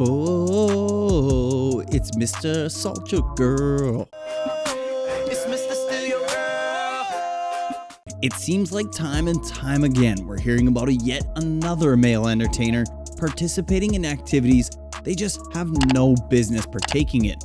Oh, it's Mr. Assault Your Girl. It's Mr. Steal Your Girl. It seems like time and time again we're hearing about yet another male entertainer participating in activities they just have no business partaking in.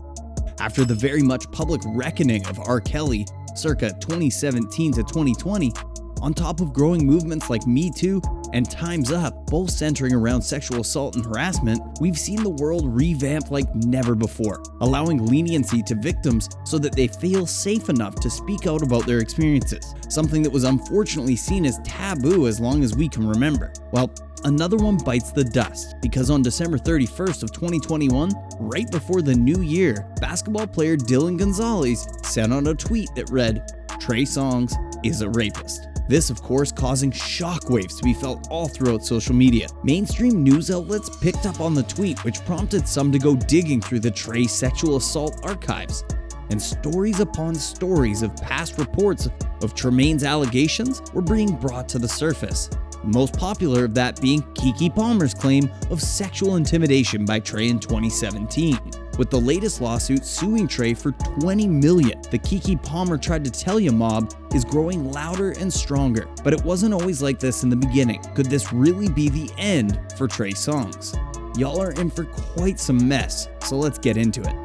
After the very much public reckoning of R. Kelly, circa 2017 to 2020, on top of growing movements like Me Too and Time's Up, both centering around sexual assault and harassment, we've seen the world revamp like never before, allowing leniency to victims so that they feel safe enough to speak out about their experiences, something that was unfortunately seen as taboo as long as we can remember. Well, another one bites the dust, because on December 31st of 2021, right before the new year, basketball player Dylan Gonzalez sent out a tweet that read, "Trey Songz is a rapist." This, of course, causing shockwaves to be felt all throughout social media. Mainstream news outlets picked up on the tweet, which prompted some to go digging through the Trey sexual assault archives. And stories upon stories of past reports of Tremaine's allegations were being brought to the surface. Most popular of that being Keke Palmer's claim of sexual intimidation by Trey in 2017. With the latest lawsuit suing Trey for $20 million, the Keke Palmer tried to tell you mob is growing louder and stronger. But it wasn't always like this in the beginning. Could this really be the end for Trey Songz? Y'all are in for quite some mess, so let's get into it.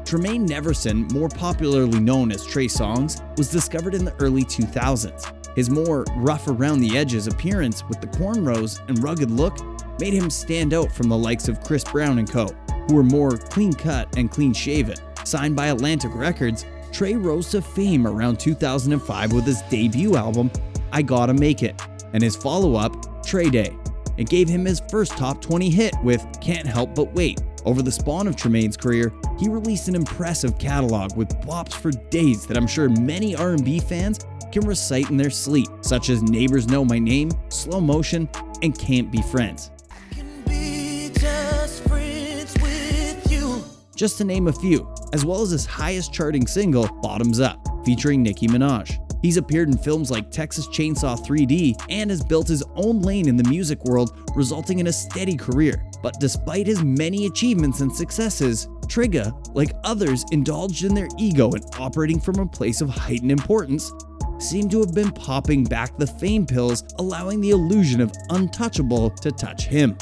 Tremaine Neverson, more popularly known as Trey Songz, was discovered in the early 2000s. His more rough around the edges appearance with the cornrows and rugged look made him stand out from the likes of Chris Brown and co., who were more clean-cut and clean-shaven. Signed by Atlantic Records, Trey rose to fame around 2005 with his debut album, I Gotta Make It, and his follow-up, Trey Day. It gave him his first top 20 hit with Can't Help But Wait. Over the span of Tremaine's career, he released an impressive catalog with bops for days that I'm sure many R&B fans can recite in their sleep, such as Neighbors Know My Name, Slow Motion, and Can't Be Friends. Just to name a few, as well as his highest charting single, Bottoms Up, featuring Nicki Minaj. He's appeared in films like Texas Chainsaw 3D and has built his own lane in the music world, resulting in a steady career. But despite his many achievements and successes, Trigga, like others indulged in their ego and operating from a place of heightened importance, seem to have been popping back the fame pills, allowing the illusion of untouchable to touch him.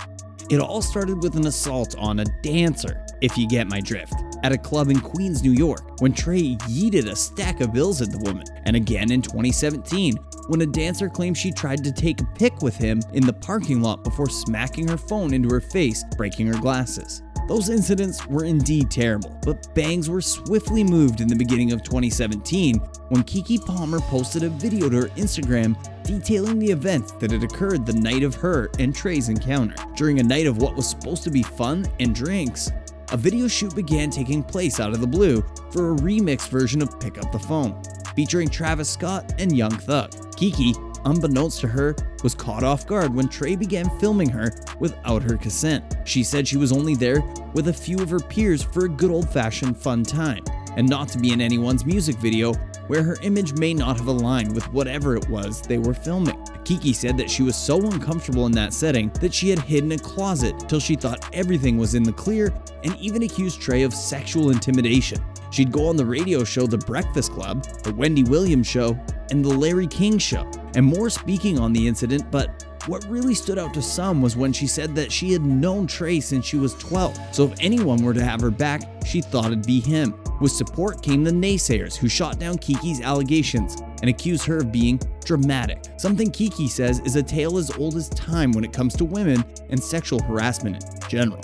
It all started with an assault on a dancer, if you get my drift, at a club in Queens, New York, when Trey yeeted a stack of bills at the woman, and again in 2017, when a dancer claimed she tried to take a pic with him in the parking lot before smacking her phone into her face, breaking her glasses. Those incidents were indeed terrible, but bangs were swiftly moved in the beginning of 2017 when Keke Palmer posted a video to her Instagram detailing the events that had occurred the night of her and Trey's encounter. During a night of what was supposed to be fun and drinks, a video shoot began taking place out of the blue for a remix version of Pick Up the Phone, featuring Travis Scott and Young Thug. Keke, unbeknownst to her, was caught off guard when Trey began filming her without her consent. She said she was only there with a few of her peers for a good old-fashioned fun time, and not to be in anyone's music video where her image may not have aligned with whatever it was they were filming. Keke said that she was so uncomfortable in that setting that she had hid in a closet till she thought everything was in the clear, and even accused Trey of sexual intimidation. She'd go on the radio show The Breakfast Club, The Wendy Williams Show, and The Larry King Show, and more speaking on the incident, but what really stood out to some was when she said that she had known Trey since she was 12, so if anyone were to have her back, she thought it'd be him. With support came the naysayers who shot down Keke's allegations and accused her of being dramatic, something Keke says is a tale as old as time when it comes to women and sexual harassment in general.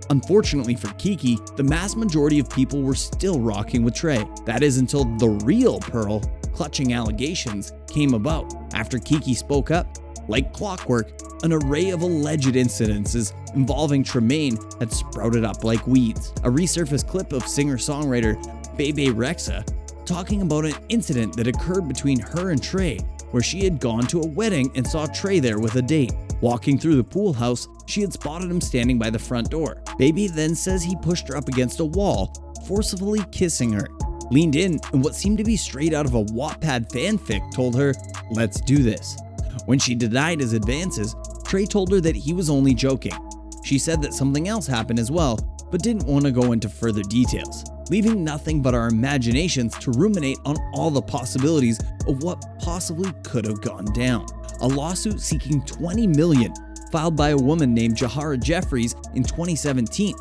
Unfortunately for Keke, the mass majority of people were still rocking with Trey. That is until the real Pearl clutching allegations came about. After Keke spoke up, like clockwork, an array of alleged incidences involving Tremaine had sprouted up like weeds. A resurfaced clip of singer-songwriter Bebe Rexha talking about an incident that occurred between her and Trey, where she had gone to a wedding and saw Trey there with a date. Walking through the pool house, she had spotted him standing by the front door. Bebe then says he pushed her up against a wall, forcibly kissing her, leaned in, and what seemed to be straight out of a Wattpad fanfic told her, "Let's do this." When she denied his advances, Trey told her that he was only joking. She said that something else happened as well, but didn't want to go into further details, leaving nothing but our imaginations to ruminate on all the possibilities of what possibly could have gone down. A lawsuit seeking $20 million filed by a woman named Jahara Jeffries in 2017,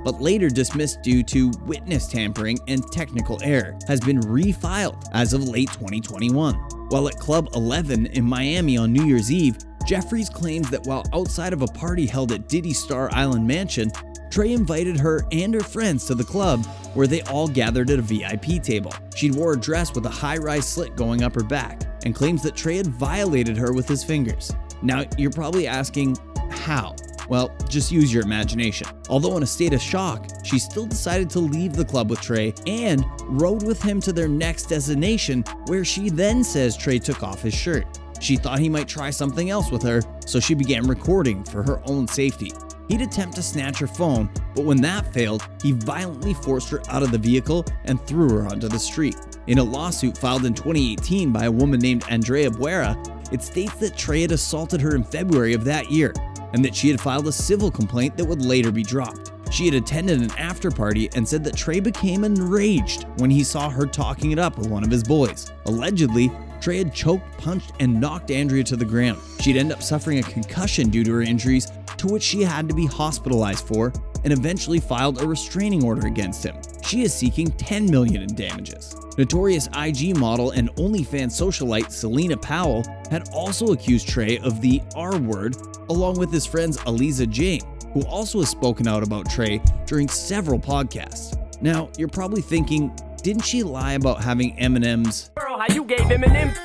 but later dismissed due to witness tampering and technical error, has been refiled as of late 2021. While at Club 11 in Miami on New Year's Eve, Jeffries claims that while outside of a party held at Diddy Star Island Mansion, Trey invited her and her friends to the club where they all gathered at a VIP table. She'd wore a dress with a high-rise slit going up her back and claims that Trey had violated her with his fingers. Now, you're probably asking, how? Well, just use your imagination. Although in a state of shock, she still decided to leave the club with Trey and rode with him to their next destination, where she then says Trey took off his shirt. She thought he might try something else with her, so she began recording for her own safety. He'd attempt to snatch her phone, but when that failed, he violently forced her out of the vehicle and threw her onto the street. In a lawsuit filed in 2018 by a woman named Andrea Buera, it states that Trey had assaulted her in February of that year, and that she had filed a civil complaint that would later be dropped. She had attended an after party and said that Trey became enraged when he saw her talking it up with one of his boys. Allegedly, Trey had choked, punched, and knocked Andrea to the ground. She'd end up suffering a concussion due to her injuries, to which she had to be hospitalized for, and eventually filed a restraining order against him. She is seeking $10 million in damages. Notorious IG model and OnlyFans socialite Selena Powell had also accused Trey of the R word, along with his friends Aliza Jane, who also has spoken out about Trey during several podcasts. Now, you're probably thinking, didn't she lie about having Eminem's Girl, how you gave Eminem?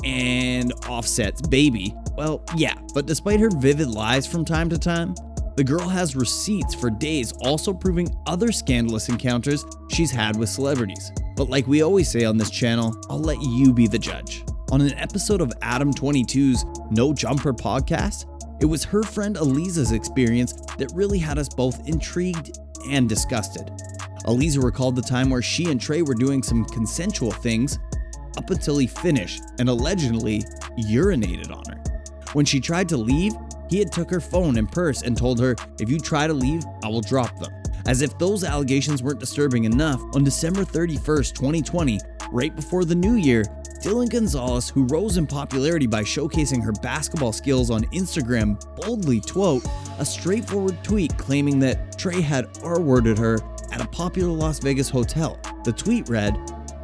and Offset's baby? Well, yeah, but despite her vivid lies from time to time, the girl has receipts for days also proving other scandalous encounters she's had with celebrities. But like we always say on this channel, I'll let you be the judge. On an episode of Adam 22's No Jumper podcast, it was her friend Aliza's experience that really had us both intrigued and disgusted. Aliza recalled the time where she and Trey were doing some consensual things up until he finished and allegedly urinated on her. When she tried to leave, he had took her phone and purse and told her, "If you try to leave, I will drop them." As if those allegations weren't disturbing enough, on December 31st, 2020, right before the new year, Dylan Gonzalez, who rose in popularity by showcasing her basketball skills on Instagram, boldly wrote a straightforward tweet claiming that Trey had R-worded her at a popular Las Vegas hotel. The tweet read,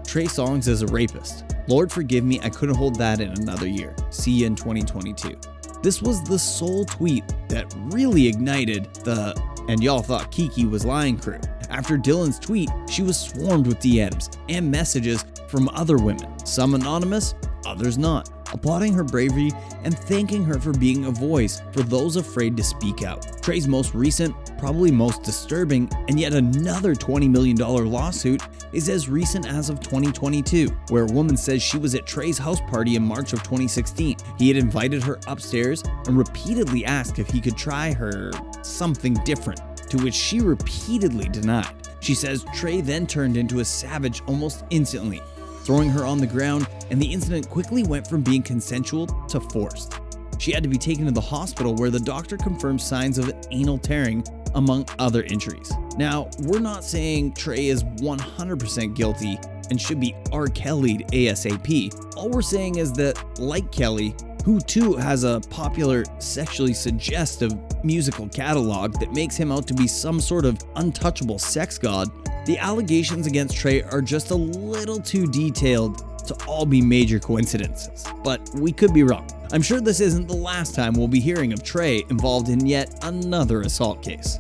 "Trey Songz is a rapist. Lord forgive me, I couldn't hold that in another year. See you in 2022. This was the sole tweet that really ignited the "and y'all thought Kiki was lying" crew. After Dylan's tweet, she was swarmed with DMs and messages from other women, some anonymous, others not, applauding her bravery and thanking her for being a voice for those afraid to speak out. Trey's most recent, probably most disturbing, and yet another $20 million lawsuit is as recent as of 2022, where a woman says she was at Trey's house party in March of 2016. He had invited her upstairs and repeatedly asked if he could try her something different, to which she repeatedly denied. She says Trey then turned into a savage almost instantly, throwing her on the ground, and the incident quickly went from being consensual to forced. She had to be taken to the hospital where the doctor confirmed signs of anal tearing, among other injuries. Now, we're not saying Trey is 100% guilty and should be R. Kelly'd ASAP. All we're saying is that, like Kelly, who too has a popular sexually suggestive musical catalog that makes him out to be some sort of untouchable sex god, the allegations against Trey are just a little too detailed to all be major coincidences. But we could be wrong. I'm sure this isn't the last time we'll be hearing of Trey involved in yet another assault case.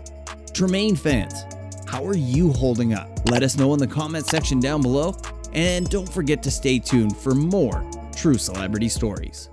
Tremaine fans, how are you holding up? Let us know in the comment section down below, and don't forget to stay tuned for more true celebrity stories.